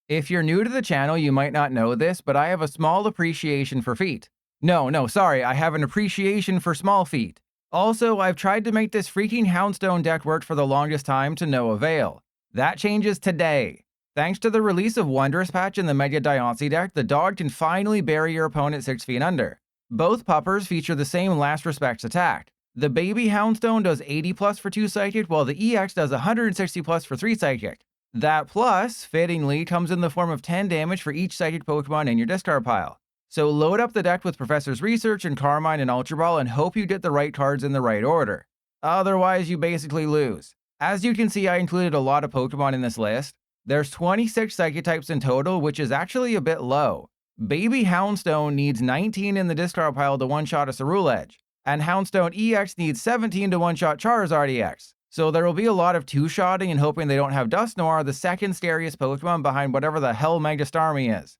If you're new to the channel, you might not know this, but I have a small appreciation for feet. No, sorry, I have an appreciation for small feet. Also, I've tried to make this freaking Houndstone deck work for the longest time to no avail. That changes today. Thanks to the release of Wondrous Patch in the Mega Starmie deck, the dog can finally bury your opponent 6 feet under. Both puppers feature the same Last Respects attack. The baby Houndstone does 80 plus for 2 psychic, while the EX does 160 plus for 3 psychic. That plus, fittingly, comes in the form of 10 damage for each psychic Pokemon in your discard pile. So load up the deck with Professor's Research and Carmine and Ultra Ball and hope you get the right cards in the right order. Otherwise, you basically lose. As you can see, I included a lot of Pokemon in this list. There's 26 psychic types in total, which is actually a bit low. Baby Houndstone needs 19 in the discard pile to one-shot a Ceruledge, and Houndstone EX needs 17 to one-shot Charizard EX. So there will be a lot of two-shotting and hoping they don't have Dusknoir, the second scariest Pokemon behind whatever the hell Mega Starmie is.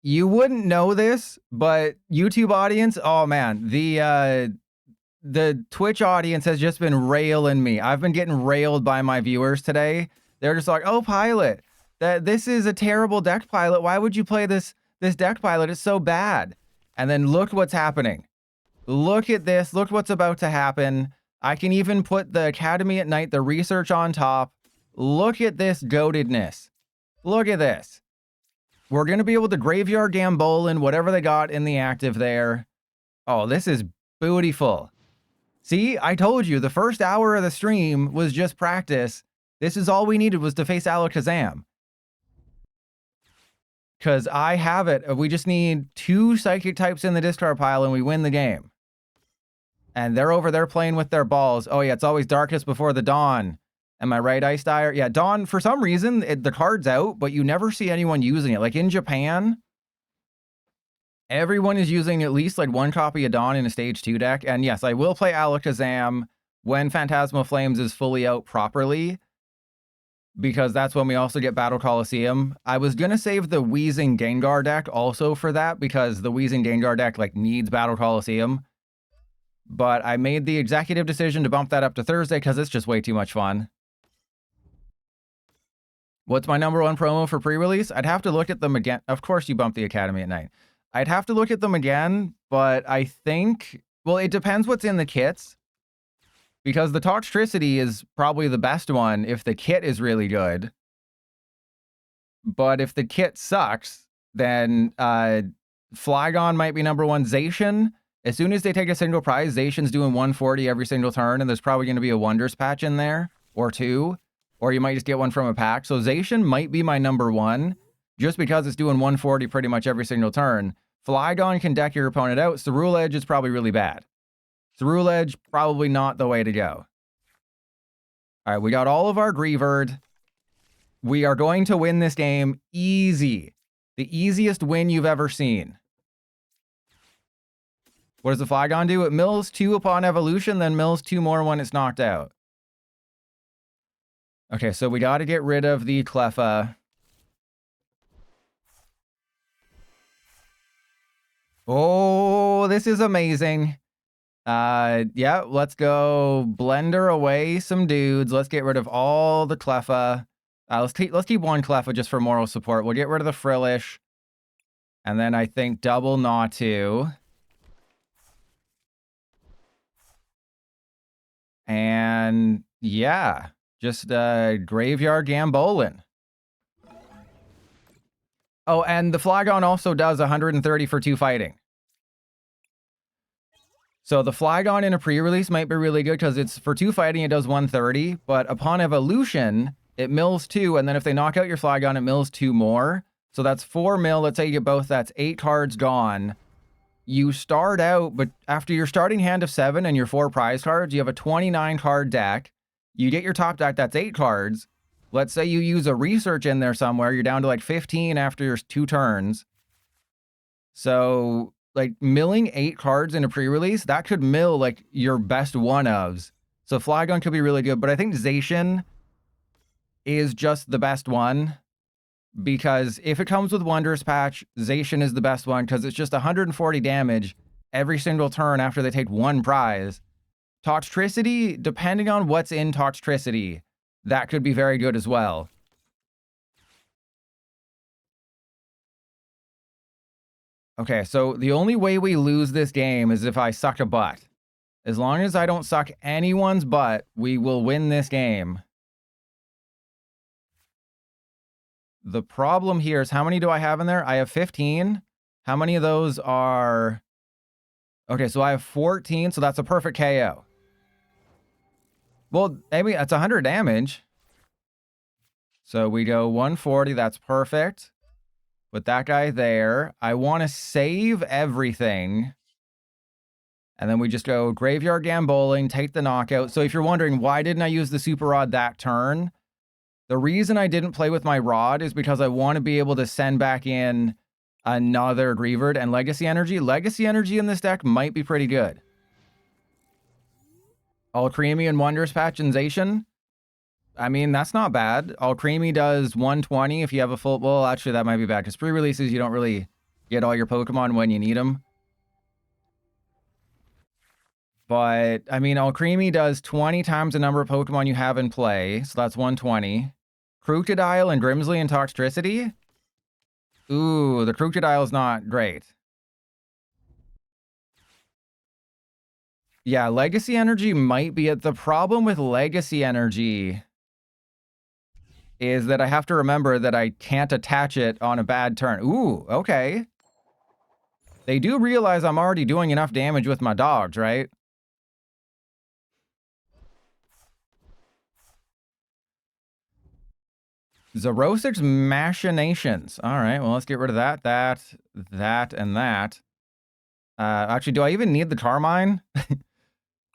You wouldn't know this, but YouTube audience, oh man, the Twitch audience has just been railing me. I've been getting railed by my viewers today. They're just like, oh, Pilot, this is a terrible deck, Pilot. Why would you play this deck, Pilot? It's so bad. And then look what's happening. Look at this. Look what's about to happen. I can even put the Academy at Night, the research on top. Look at this goatedness. Look at this. We're going to be able to Graveyard Gambolin, whatever they got in the active there. Oh, this is beautiful. See, I told you, the first hour of the stream was just practice. This is all we needed was to face Alakazam. Because I have it. We just need 2 psychic types in the discard pile and we win the game. And they're over there playing with their balls. Oh yeah, it's always darkest before the dawn. Am I right, Ice Dyer? Yeah, Dawn, for some reason, the card's out, but you never see anyone using it. Like in Japan, everyone is using at least like 1 copy of Dawn in a stage 2 deck. And yes, I will play Alakazam when Phantasmal Flames is fully out properly, because that's when we also get Battle Coliseum. I was going to save the Wheezing Gengar deck also for that, because the Wheezing Gengar deck like needs Battle Coliseum. But I made the executive decision to bump that up to Thursday because it's just way too much fun. What's my #1 promo for pre-release? I'd have to look at them again. Of course you bump the Academy at Night. I'd have to look at them again, but I think, well, it depends what's in the kits. Because the Toxtricity is probably the best one if the kit is really good. But if the kit sucks, then Flygon might be #1. Zacian, as soon as they take a single prize, Zacian's doing 140 every single turn, and there's probably going to be a Wondrous Patch in there, or 2. Or you might just get one from a pack. So Zacian might be my #1, just because it's doing 140 pretty much every single turn. Flygon can deck your opponent out. Ceruledge is probably really bad. Ceruledge, probably not the way to go. All right, we got all of our Greavard. We are going to win this game easy. The easiest win you've ever seen. What does the Flygon do? It mills 2 upon evolution, then mills 2 more when it's knocked out. Okay, so we got to get rid of the Cleffa. Oh, this is amazing. Yeah, let's go blender away some dudes. Let's get rid of all the Cleffa. Let's keep 1 Cleffa just for moral support. We'll get rid of the Frillish. And then I think double Natu. And yeah, just Graveyard Gambolin. Oh, and the Flygon also does 130 for 2 fighting. So the Flygon in a pre-release might be really good because it's for 2 fighting, it does 130. But upon evolution, it mills 2. And then if they knock out your Flygon, it mills 2 more. So that's 4 mil. Let's say you get both. That's 8 cards gone. You start out, but after your starting hand of 7 and your 4 prize cards, you have a 29 card deck. You get your top deck, that's 8 cards. Let's say you use a research in there somewhere. You're down to like 15 after your 2 turns. So like milling 8 cards in a pre-release, that could mill like your best one-ofs. So Flygon could be really good, but I think Zacian is just the best one. Because if it comes with Wondrous Patch, Zacian is the best one because it's just 140 damage every single turn after they take 1 prize. Toxtricity, depending on what's in Toxtricity, that could be very good as well. Okay, so the only way we lose this game is if I suck a butt. As long as I don't suck anyone's butt, we will win this game. The problem here is how many do I have in there? I have 15. How many of those are... Okay, so I have 14, so that's a perfect KO. Well, maybe that's 100 damage. So we go 140, that's perfect. Put that guy there. I want to save everything. And then we just go Graveyard Gamboling, take the knockout. So if you're wondering, why didn't I use the Super Rod that turn? The reason I didn't play with my Rod is because I want to be able to send back in another Greavard and Legacy Energy. Legacy Energy in this deck might be pretty good. All Creamy and Wondrous Patch and Zacian. I mean, that's not bad. All Creamy does 120 if you have a full... Well, actually, that might be bad, because pre-releases, you don't really get all your Pokemon when you need them. But, I mean, All Creamy does 20 times the number of Pokemon you have in play, so that's 120. Crocodile and Grimsley and Toxtricity? Ooh, the Crocodile's not great. Yeah, Legacy Energy might be it. The problem with Legacy Energy is that I have to remember that I can't attach it on a bad turn. Ooh, okay. They do realize I'm already doing enough damage with my dogs, right? Xerosic's Machinations. All right, well, let's get rid of that, that, and that. Actually, do I even need the Carmine?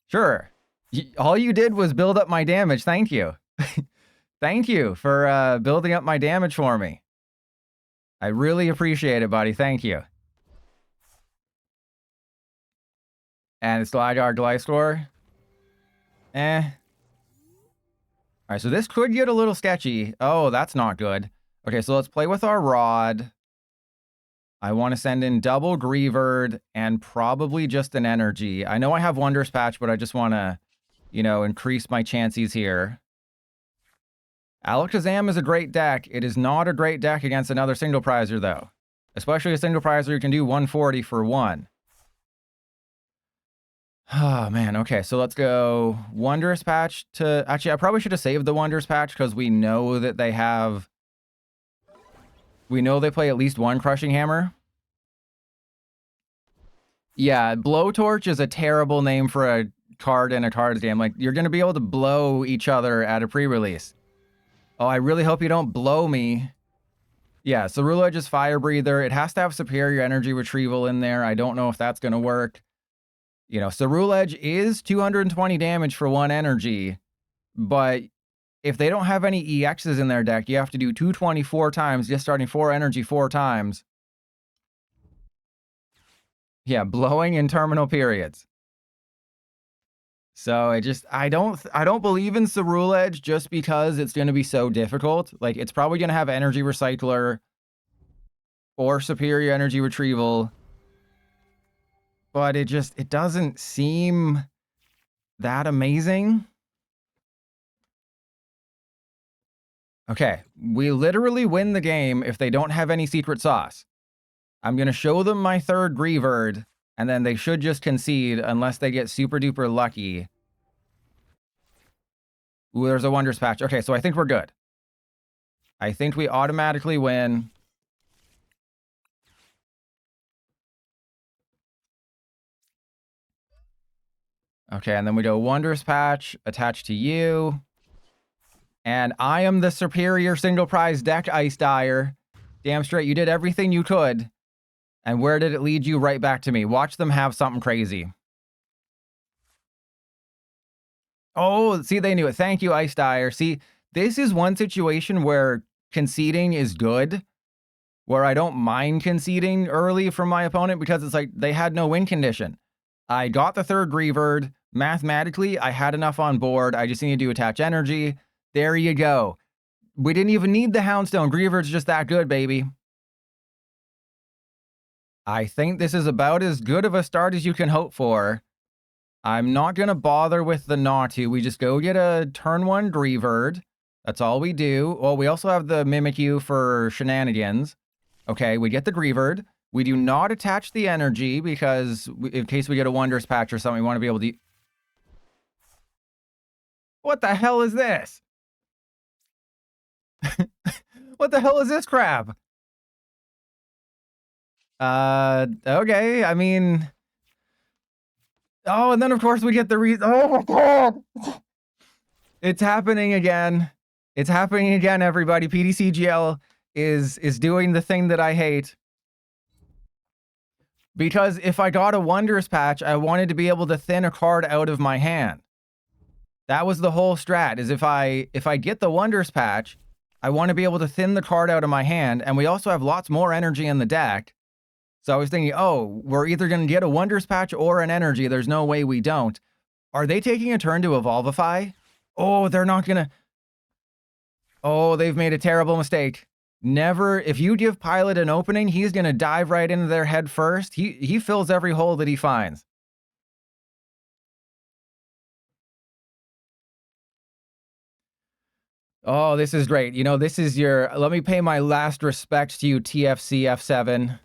Sure. All you did was build up my damage. Thank you. Thank you for building up my damage for me. I really appreciate it, buddy. Thank you. And it's Gligar Gliscor. Eh. Alright, so this could get a little sketchy. Oh, that's not good. Okay, so let's play with our Rod. I want to send in double Greavard and probably just an energy. I know I have Wondrous Patch, but I just want to, you know, increase my chances here. Alakazam is a great deck. It is not a great deck against another single prizer, though. Especially a single prizer who can do 140 for 1. Oh, man. Okay, so let's go Wondrous Patch to... Actually, I probably should have saved the Wondrous Patch because we know that they have... We know they play at least one Crushing Hammer. Yeah, Blowtorch is a terrible name for a card in a cards game. Like, you're going to be able to blow each other at a pre-release. Oh, I really hope you don't blow me. Yeah, Cerulege is Fire Breather. It has to have Superior Energy Retrieval in there. I don't know if that's going to work. You know, Cerulege is 220 damage for 1 energy. But if they don't have any EXs in their deck, you have to do 224 times, just starting 4 energy 4 times. Yeah, blowing in terminal periods. So I don't believe in Cerulege just because it's going to be so difficult. Like, it's probably going to have Energy Recycler or Superior Energy Retrieval. But it doesn't seem that amazing. Okay, we literally win the game if they don't have any secret sauce. I'm going to show them my third Greavard, and then they should just concede unless they get super duper lucky. Ooh, there's a Wondrous Patch. Okay, so I think we're good. I think we automatically win. Okay, and then we go Wondrous Patch, attached to you. And I am the superior single prize deck, Ice Dyer. Damn straight, you did everything you could. And where did it lead you? Right back to me. Watch them have something crazy. Oh, see, they knew it. Thank you, Ice Dyer. See, this is one situation where conceding is good. Where I don't mind conceding early from my opponent because it's like they had no win condition. I got the third Greavard. Mathematically, I had enough on board. I just needed to attach energy. There you go. We didn't even need the Houndstone. Greavard's just that good, baby. I think this is about as good of a start as you can hope for. I'm not going to bother with the Natu. We just go get a turn 1 Greavard. That's all we do. Well, we also have the Mimikyu for shenanigans. Okay, we get the Greavard. We do not attach the energy because in case we get a Wondrous Patch or something, we want to be able to... What the hell is this? What the hell is this crap? Okay, I mean... Oh, and then of course we get the oh my god! It's happening again. It's happening again, everybody. PDCGL is doing the thing that I hate. Because if I got a Wondrous Patch, I wanted to be able to thin a card out of my hand. That was the whole strat, is if I get the Wondrous Patch, I want to be able to thin the card out of my hand, and we also have lots more energy in the deck. So I was thinking, oh, we're either going to get a Wondrous Patch or an energy. There's no way we don't. Are they taking a turn to Evolvify? Oh, they're not going to... Oh, they've made a terrible mistake. Never, if you give Pilot an opening, he's going to dive right into their head first. He fills every hole that he finds. Oh, this is great. You know, this is your... Let me pay my last respects to you, TFC F7.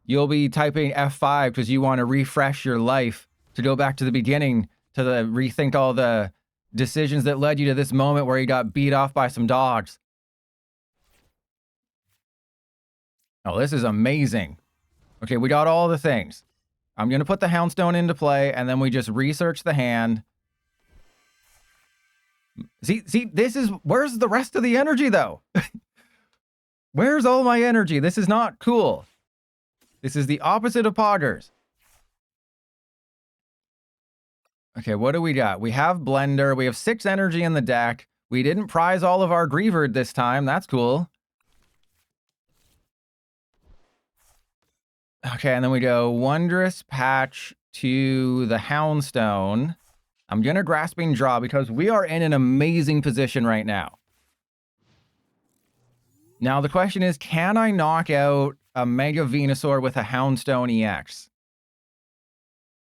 You'll be typing F5 because you want to refresh your life, to go back to the beginning, to rethink all the decisions that led you to this moment where you got beat off by some dogs. Oh, this is amazing. Okay, we got all the things. I'm going to put the Houndstone into play, and then we just research the hand. See, this is... Where's the rest of the energy, though? Where's all my energy? This is not cool. This is the opposite of Poggers. Okay, what do we got? We have Blender. We have 6 energy in the deck. We didn't prize all of our Greavard this time. That's cool. Okay, and then we go Wondrous Patch to the Houndstone. I'm going to Grasping Draw because we are in an amazing position right now. Now, the question is, can I knock out a Mega Venusaur with a Houndstone EX?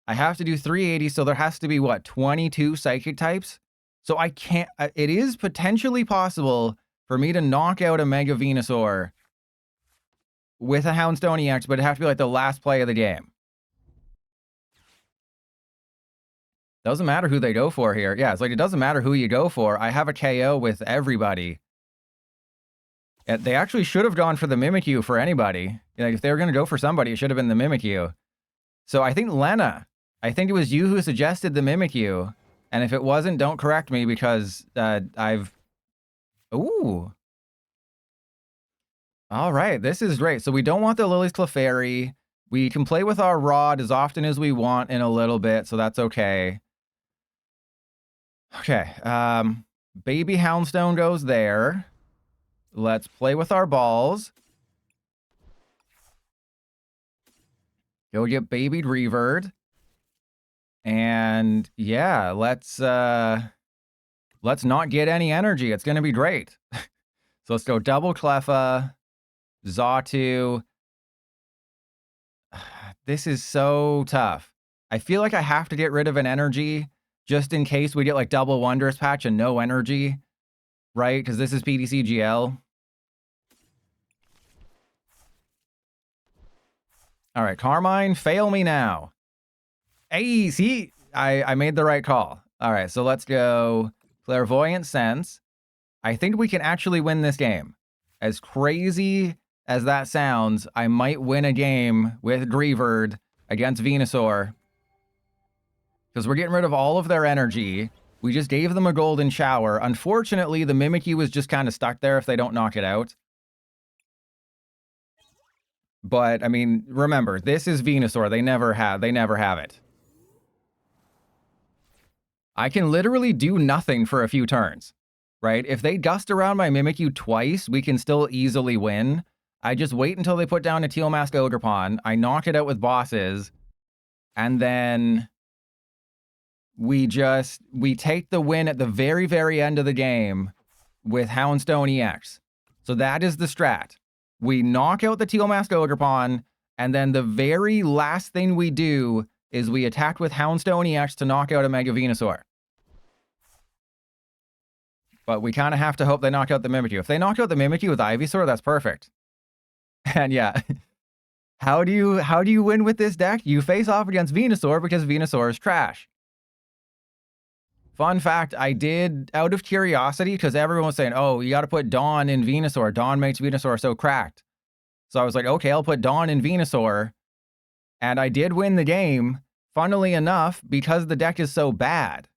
I have to do 380, so there has to be, what, 22 Psychic types? So I can't... It is potentially possible for me to knock out a Mega Venusaur with a Houndstone EX, but it'd have to be like the last play of the game. Doesn't matter who they go for here. Yeah, it's like it doesn't matter who you go for. I have a KO with everybody. They actually should have gone for the Mimikyu for anybody. Like, if they were going to go for somebody, it should have been the Mimikyu. So I think Lena, I think it was you who suggested the Mimikyu. And if it wasn't, don't correct me because I've... Ooh. All right, this is great. So we don't want the Lillie's Clefairy. We can play with our Rod as often as we want in a little bit, so that's okay. Okay, Baby Houndstone goes there. Let's play with our balls. Go get Baby Greavard. And yeah, let's not get any energy. It's going to be great. So let's go double Cleffa. Xatu. This is so tough. I feel like I have to get rid of an energy just in case we get like double Wondrous Patch and no energy, right? Because this is PDCGL. All right, Carmine, fail me now. Hey, see, I made the right call. All right, so let's go Clairvoyant Sense. I think we can actually win this game. As crazy as that sounds, I might win a game with Greavard against Venusaur. Because we're getting rid of all of their energy. We just gave them a golden shower. Unfortunately, the Mimikyu was just kind of stuck there if they don't knock it out. But, I mean, remember, this is Venusaur. They never have it. I can literally do nothing for a few turns, right? If they gust around my Mimikyu twice, we can still easily win. I just wait until they put down a Teal Mask Ogerpon. I knock it out with bosses. And then we take the win at the very, very end of the game with Houndstone EX. So that is the strat. We knock out the Teal Mask Ogerpon, and then the very last thing we do is we attack with Houndstone EX to knock out a Mega Venusaur. But we kind of have to hope they knock out the Mimikyu. If they knock out the Mimikyu with Ivysaur, that's perfect. And yeah, How do you win with this deck? You face off against Venusaur because Venusaur is trash. Fun fact, I did, out of curiosity, because everyone was saying, oh, you got to put Dawn in Venusaur. Dawn makes Venusaur so cracked. So I was like, okay, I'll put Dawn in Venusaur. And I did win the game, funnily enough, because the deck is so bad.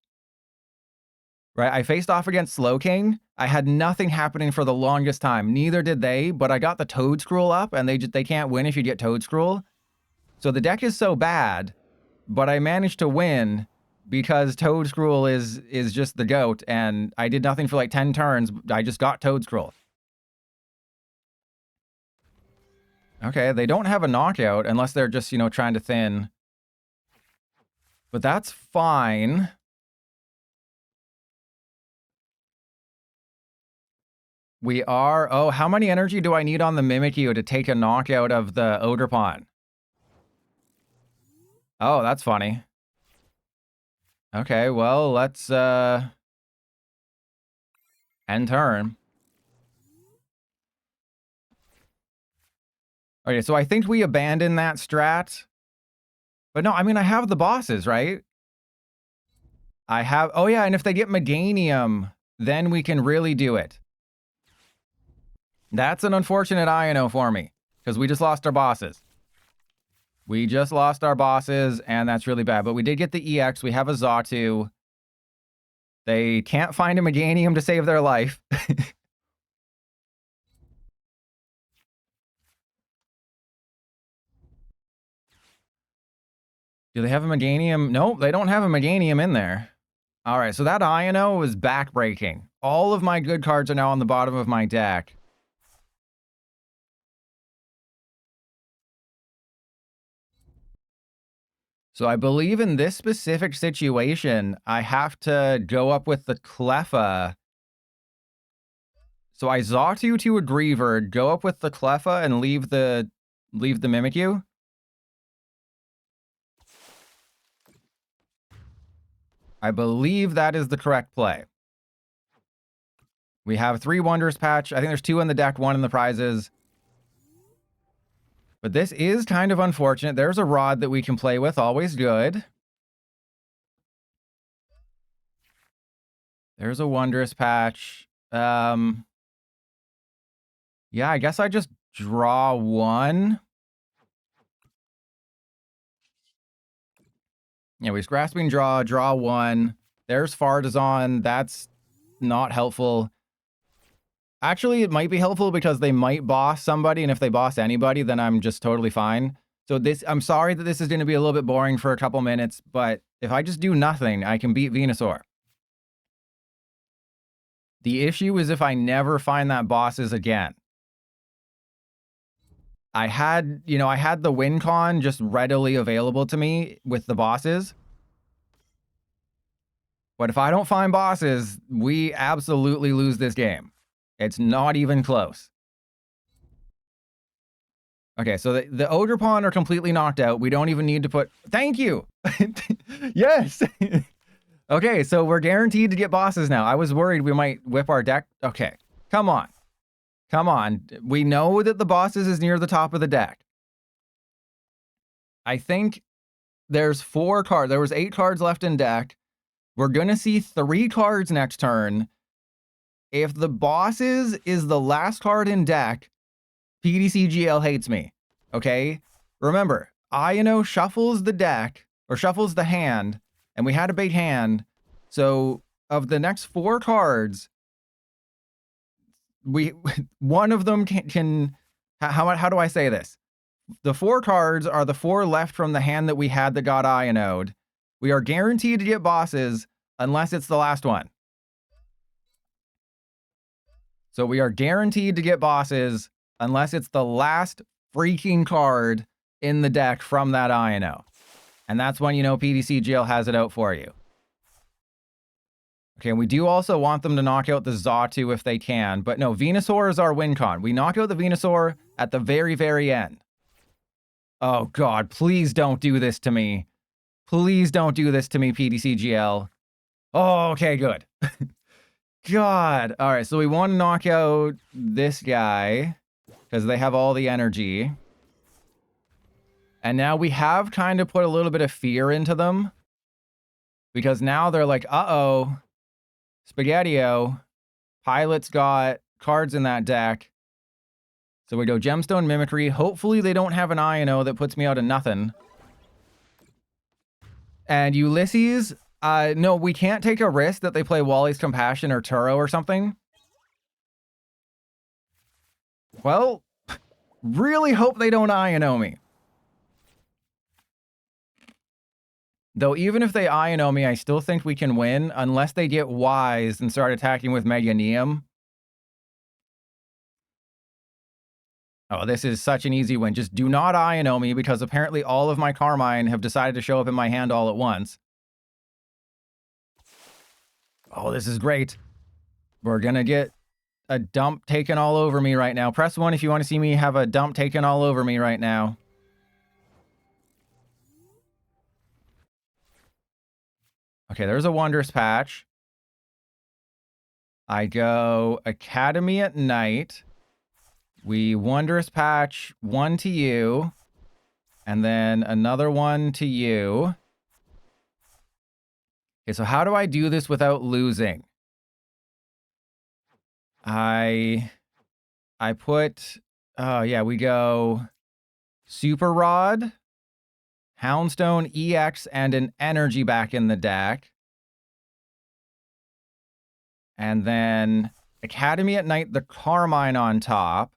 Right? I faced off against Slowking. I had nothing happening for the longest time. Neither did they, but I got the Toedscruel up, and they can't win if you get Toedscruel. So the deck is so bad, but I managed to win because Toedscruel is just the GOAT, and I did nothing for like 10 turns. I just got Toedscruel. Okay, they don't have a knockout unless they're just, you know, trying to thin. But that's fine. We are... Oh, how many energy do I need on the Mimikyu to take a knockout of the Oderpon? Oh, that's funny. Okay, well, let's end turn. Okay, so I think we abandon that strat. But no, I mean, I have the bosses, right? I have... Oh, yeah, and if they get Meganium, then we can really do it. That's an unfortunate INO for me, because we just lost our bosses. We just lost our bosses, and that's really bad. But we did get the EX. We have a Xatu. They can't find a Meganium to save their life. Do they have a Meganium? Nope, they don't have a Meganium in there. All right, so that INO is backbreaking. All of my good cards are now on the bottom of my deck. So I believe in this specific situation, I have to go up with the Cleffa. So I Xatu to a Greavard, go up with the Cleffa, and leave the Mimikyu. I believe that is the correct play. We have 3 Wondrous Patch. I think there's 2 in the deck, 1 in the prizes. But this is kind of unfortunate. There's a Rod that we can play with. Always good. There's a Wondrous Patch. Yeah, I guess I just draw 1. Yeah, we Grasping draw 1. There's Fartazon. That's not helpful. Actually, it might be helpful because they might boss somebody, and if they boss anybody, then I'm just totally fine. So I'm sorry that this is going to be a little bit boring for a couple minutes, but if I just do nothing, I can beat Venusaur. The issue is if I never find that bosses again. I had the win con just readily available to me with the bosses. But if I don't find bosses, we absolutely lose this game. It's not even close. Okay, so the Oderpon are completely knocked out. We don't even need to put... Thank you! Yes! Okay, so we're guaranteed to get bosses now. I was worried we might whip our deck. Okay, come on. Come on. We know that the bosses is near the top of the deck. I think there's 4 cards. There was 8 cards left in deck. We're going to see 3 cards next turn. If the bosses is the last card in deck, PDCGL hates me. Okay? Remember, INO shuffles the deck, or shuffles the hand, and we had a big hand. So, of the next 4 cards, one of them can how do I say this? The 4 cards are the 4 left from the hand that we had that got INO'd. We are guaranteed to get bosses unless it's the last one. So we are guaranteed to get bosses unless it's the last freaking card in the deck from that INO. And that's when you know PDCGL has it out for you. Okay, and we do also want them to knock out the Xatu if they can. But no, Venusaur is our win con. We knock out the Venusaur at the very, very end. Oh, God, please don't do this to me. Please don't do this to me, PDCGL. Oh, okay, good. God. All right, so we want to knock out this guy because they have all the energy. And now we have kind of put a little bit of fear into them. Because now they're like, uh-oh, Spaghetti-O, Pilot's got cards in that deck. So we go Gemstone Mimicry. Hopefully they don't have an I&O that puts me out of nothing. And Ulysses, no, we can't take a risk that they play Wally's Compassion or Turo or something. Well, really hope they don't I&O me. Though even if they I&O me, I still think we can win unless they get wise and start attacking with Mega Neum. Oh, this is such an easy win. Just do not I&O me because apparently all of my Carmine have decided to show up in my hand all at once. Oh, this is great. We're gonna get a dump taken all over me right now. Press 1 if you want to see me have a dump taken all over me right now. Okay, there's a Wondrous Patch. I go Academy at Night. We Wondrous Patch 1 to you. And then another one to you. Okay, so how do I do this without losing? I put... Oh, yeah, we go Super Rod, Houndstone EX, and an Energy back in the deck. And then Academy at Night, the Carmine on top.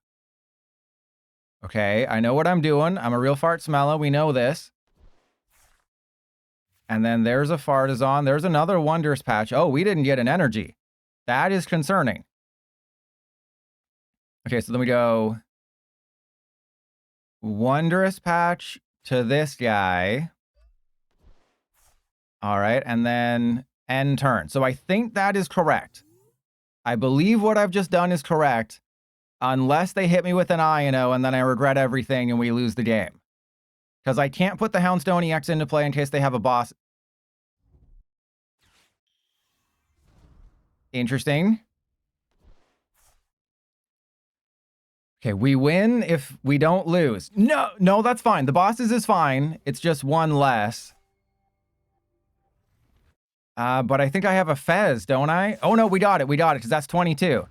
Okay, I know what I'm doing. I'm a real fart smeller. We know this. And then there's a Fartazon. There's another Wondrous Patch. Oh, we didn't get an Energy. That is concerning. Okay, so then we go Wondrous Patch to this guy. All right, and then end turn. So I think that is correct. I believe what I've just done is correct, unless they hit me with an I&O and then I regret everything and we lose the game. Because I can't put the Houndstone EX into play in case they have a boss. Interesting. Okay, we win if we don't lose. No, that's fine. The bosses is fine. It's just one less. But I think I have a Fez, don't I? Oh, no, we got it, because that's 22.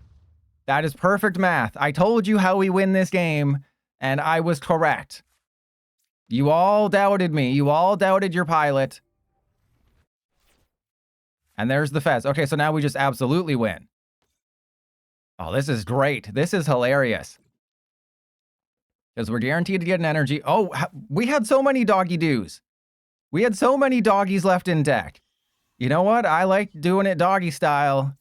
That is perfect math. I told you how we win this game, and I was correct. You all doubted me. You all doubted your pilot. And there's the Fez. Okay, so now we just absolutely win. Oh, this is great. This is hilarious. Because we're guaranteed to get an Energy. Oh, we had so many doggy-doos. We had so many doggies left in deck. You know what? I like doing it doggy style.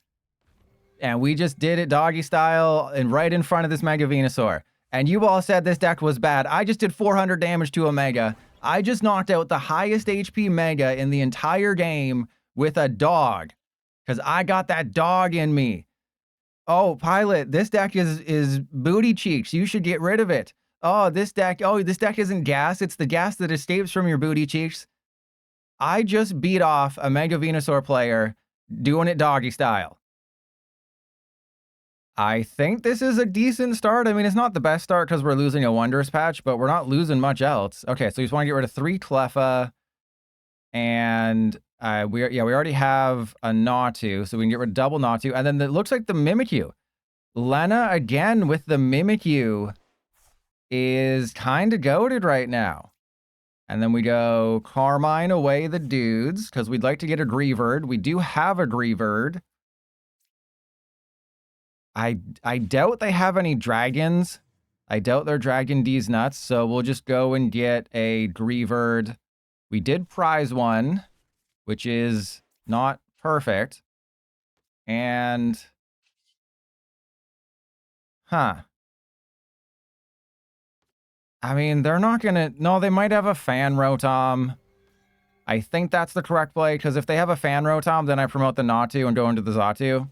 And we just did it doggy style and right in front of this Mega Venusaur. And you all said this deck was bad. I just did 400 damage to a Mega. I just knocked out the highest HP Mega in the entire game with a dog. Because I got that dog in me. Oh, Pilot, this deck is booty cheeks. You should get rid of it. Oh, this deck isn't gas. It's the gas that escapes from your booty cheeks. I just beat off a Mega Venusaur player doing it doggy style. I think this is a decent start. I mean, it's not the best start because we're losing a Wondrous Patch, but we're not losing much else. Okay, so you just want to get rid of 3 Cleffa. And we already have a Natu, so we can get rid of double Natu. And then it looks like the Mimikyu. Lena, again, with the Mimikyu, is kind of goated right now. And then we go Carmine away the dudes, because we'd like to get a Greavard. We do have a Greavard. I doubt they have any dragons. I doubt they're Dragon D's nuts, so we'll just go and get a Greavard. We did prize one, which is not perfect. And... Huh. I mean, they're not gonna... No, they might have a Fan Rotom. I think that's the correct play, because if they have a Fan Rotom, then I promote the Natu and go into the Xatu.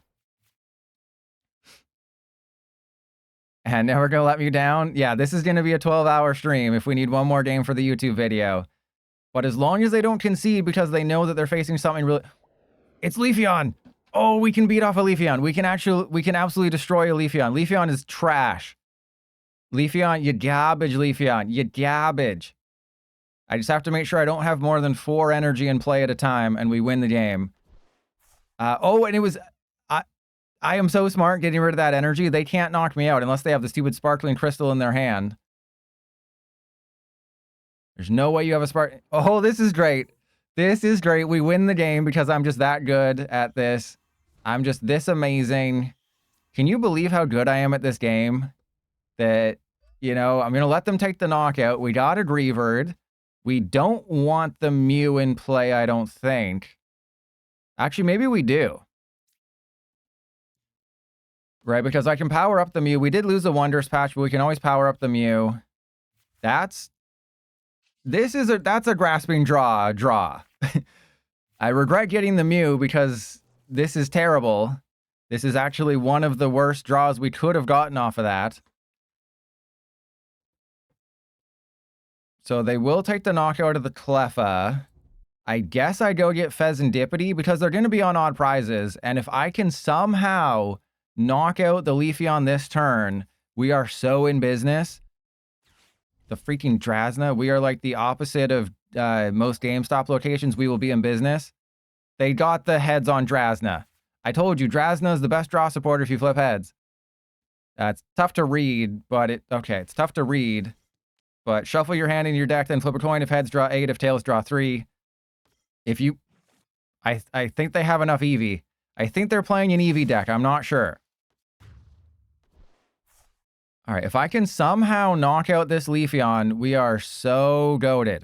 And never gonna let me down? Yeah, this is gonna be a 12-hour stream if we need one more game for the YouTube video. But as long as they don't concede because they know that they're facing something really... It's Leafeon! Oh, we can beat off a Leafeon. We can absolutely destroy a Leafeon. Leafeon is trash. Leafeon, you garbage, Leafeon. You garbage. I just have to make sure I don't have more than 4 energy in play at a time, and we win the game. Oh, and it was... I am so smart getting rid of that energy. They can't knock me out unless they have the stupid sparkling crystal in their hand. There's no way you have a spark... Oh, this is great. This is great. We win the game because I'm just that good at this. I'm just this amazing. Can you believe how good I am at this game? That, you know, I'm going to let them take the knockout. We got a Greavard. We don't want the Mew in play, I don't think. Actually, maybe we do. Right, because I can power up the Mew. We did lose a Wondrous Patch, but we can always power up the Mew. That's a grasping draw. I regret getting the Mew because this is terrible. This is actually one of the worst draws we could have gotten off of that. So they will take the knockout of the Cleffa. I guess I go get Fezandipiti because they're going to be on odd prizes. And if I can somehow knock out the Leafeon this turn, we are so in business. The freaking Drasna. We are like the opposite of most GameStop locations. We will be in business. They got the heads on Drasna. I told you, Drasna is the best draw supporter if you flip heads. It's tough to read, but it's tough to read. But shuffle your hand in your deck, then flip a coin. If heads, draw 8. If tails, draw 3. If you... I think they have enough Eevee. I think they're playing an Eevee deck. I'm not sure. All right, if I can somehow knock out this Leafeon, we are so goated.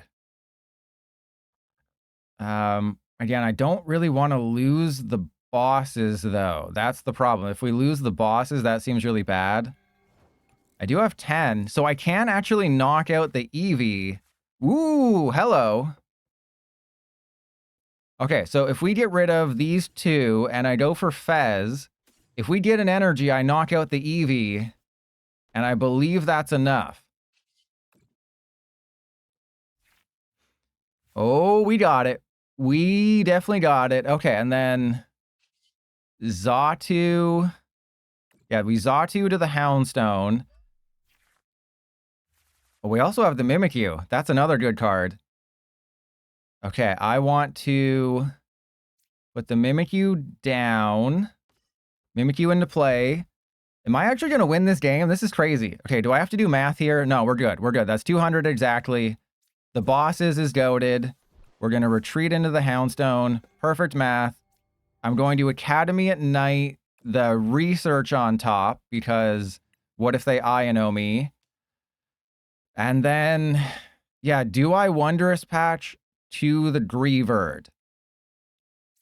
Again, I don't really want to lose the bosses, though. That's the problem. If we lose the bosses, that seems really bad. I do have 10, so I can actually knock out the Eevee. Ooh, hello. Okay, so if we get rid of these 2 and I go for Fez, if we get an energy, I knock out the Eevee, and I believe that's enough. Oh, we got it. We definitely got it. Okay, and then Xatu. Yeah, we Xatu to the Houndstone. We also have the Mimikyu. That's another good card. Okay, I want to put the Mimikyu down. Mimikyu into play. Am I actually going to win this game? This is crazy. Okay, do I have to do math here? No, we're good. We're good. That's 200 exactly. The bosses is goated. We're going to retreat into the Houndstone. Perfect math. I'm going to Academy at night. The research on top, because what if they INO me? And then, yeah, do I Wondrous Patch to the Greavard?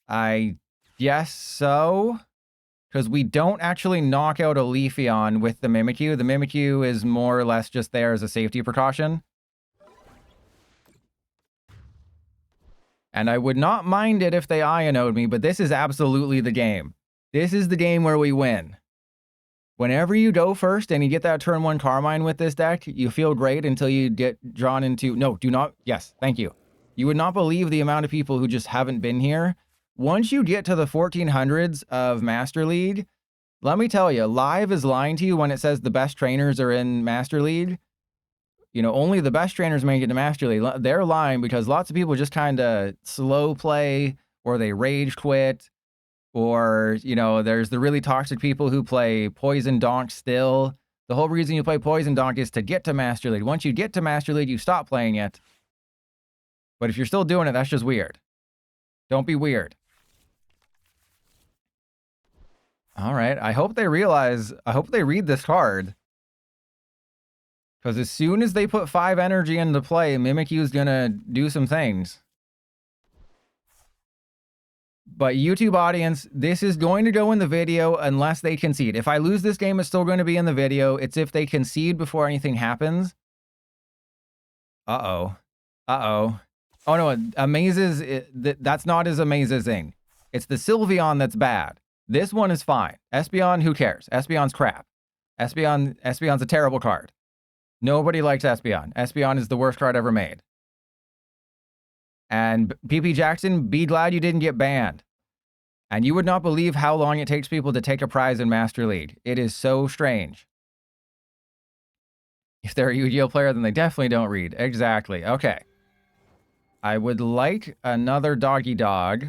I guess so. Because we don't actually knock out a Leafeon with the Mimikyu. The Mimikyu is more or less just there as a safety precaution. And I would not mind it if they INO'd me, but this is absolutely the game. This is the game where we win. Whenever you go first and you get that turn 1 Carmine with this deck, you feel great until you get drawn into... No, do not... Yes, thank you. You would not believe the amount of people who just haven't been here. Once you get to the 1400s of Master League, let me tell you, Live is lying to you when it says the best trainers are in Master League. You know, only the best trainers make it to Master League. They're lying because lots of people just kind of slow play, or they rage quit, or, you know, there's the really toxic people who play Poison Donk still. The whole reason you play Poison Donk is to get to Master League. Once you get to Master League, you stop playing it. But if you're still doing it, that's just weird. Don't be weird. All right, I hope they read this card. Because as soon as they put 5 energy into play, Mimikyu's gonna do some things. But YouTube audience, this is going to go in the video unless they concede. If I lose this game, it's still going to be in the video. It's if they concede before anything happens. Uh-oh. Uh-oh. Oh no, Amazes, that's not as amazing. It's the Sylveon that's bad. This one is fine. Espeon, who cares? Espeon's crap. Espeon's a terrible card. Nobody likes Espeon. Espeon is the worst card ever made. And PP Jackson, be glad you didn't get banned. And you would not believe how long it takes people to take a prize in Master League. It is so strange. If they're a Yu-Gi-Oh player, then they definitely don't read. Exactly. Okay. I would like another doggy dog.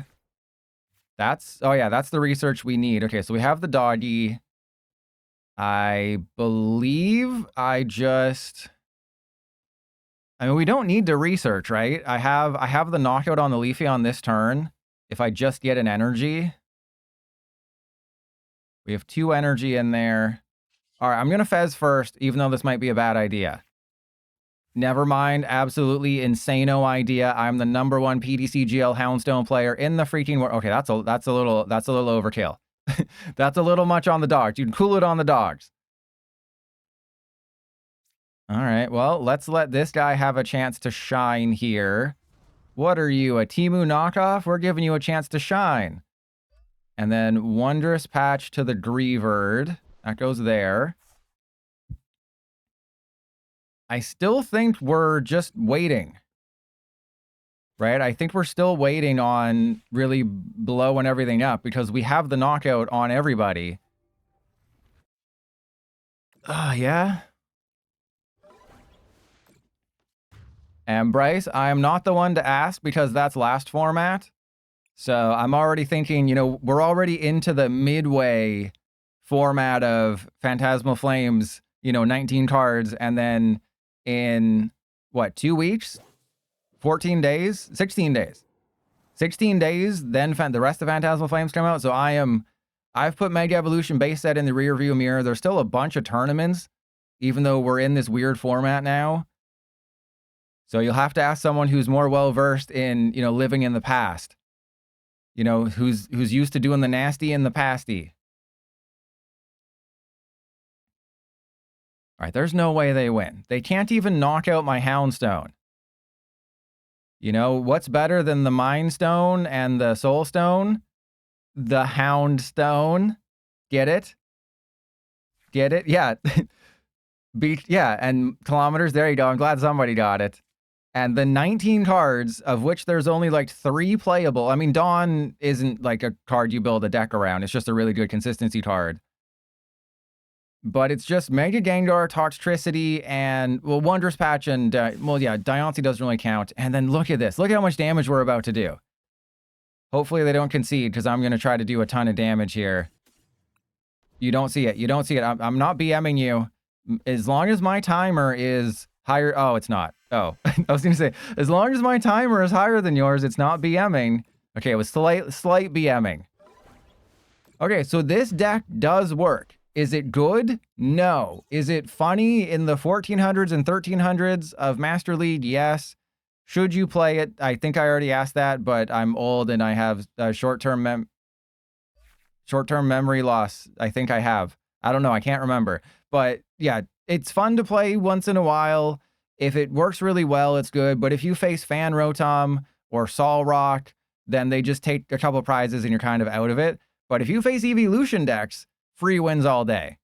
That's, oh yeah, that's the research we need. Okay, so we have the doggy. I believe I mean, we don't need to research, right? I have the knockout on the Leafy on this turn. If I just get an energy. We have 2 energy in there. All right, I'm going to Fez first, even though this might be a bad idea. Never mind, absolutely insano idea. I'm the #1 PDCGL Houndstone player in the freaking world. Okay, that's a little overkill. That's a little much on the dogs. You can cool it on the dogs. All right, well, let's let this guy have a chance to shine here. What are you, a Temu knockoff? We're giving you a chance to shine. And then Wondrous Patch to the Greavard. That goes there. I still think we're just waiting. Right? I think we're still waiting on really blowing everything up because we have the knockout on everybody. Yeah. And Bryce, I am not the one to ask because that's last format. So I'm already thinking, you know, we're already into the midway format of Phantasmal Flames, you know, 19 cards. And then in, what, 2 weeks? 14 days? 16 days. 16 days, then the rest of Phantasmal Flames come out. So I've put Mega Evolution base set in the rear view mirror. There's still a bunch of tournaments, even though we're in this weird format now. So you'll have to ask someone who's more well-versed in, you know, living in the past. You know, who's used to doing the nasty and the pasty. All right, there's no way they win. They can't even knock out my Houndstone. You know, what's better than the Mind Stone and the Soul Stone? The Houndstone. Get it? Get it? Yeah. Yeah, and kilometers. There you go. I'm glad somebody got it. And the 19 cards, of which there's only like 3 playable. I mean, Dawn isn't like a card you build a deck around. It's just a really good consistency card. But it's just Mega Gengar, Toxtricity, and, well, Wondrous Patch, and, well, yeah, Diancie doesn't really count. And then look at this. Look at how much damage we're about to do. Hopefully they don't concede, because I'm going to try to do a ton of damage here. You don't see it. You don't see it. I'm not BMing you. As long as my timer is higher... Oh, it's not. Oh, I was going to say, as long as my timer is higher than yours, it's not BMing. Okay, it was slight BMing. Okay, so this deck does work. Is it good? No. Is it funny in the 1400s and 1300s of Master League? Yes. Should you play it? I think I already asked that, but I'm old and I have short-term memory loss. I think I have. I don't know. I can't remember. But yeah, it's fun to play once in a while. If it works really well, it's good. But if you face Fan Rotom or Solrock, then they just take a couple prizes and you're kind of out of it. But if you face Evolution decks, free wins all day.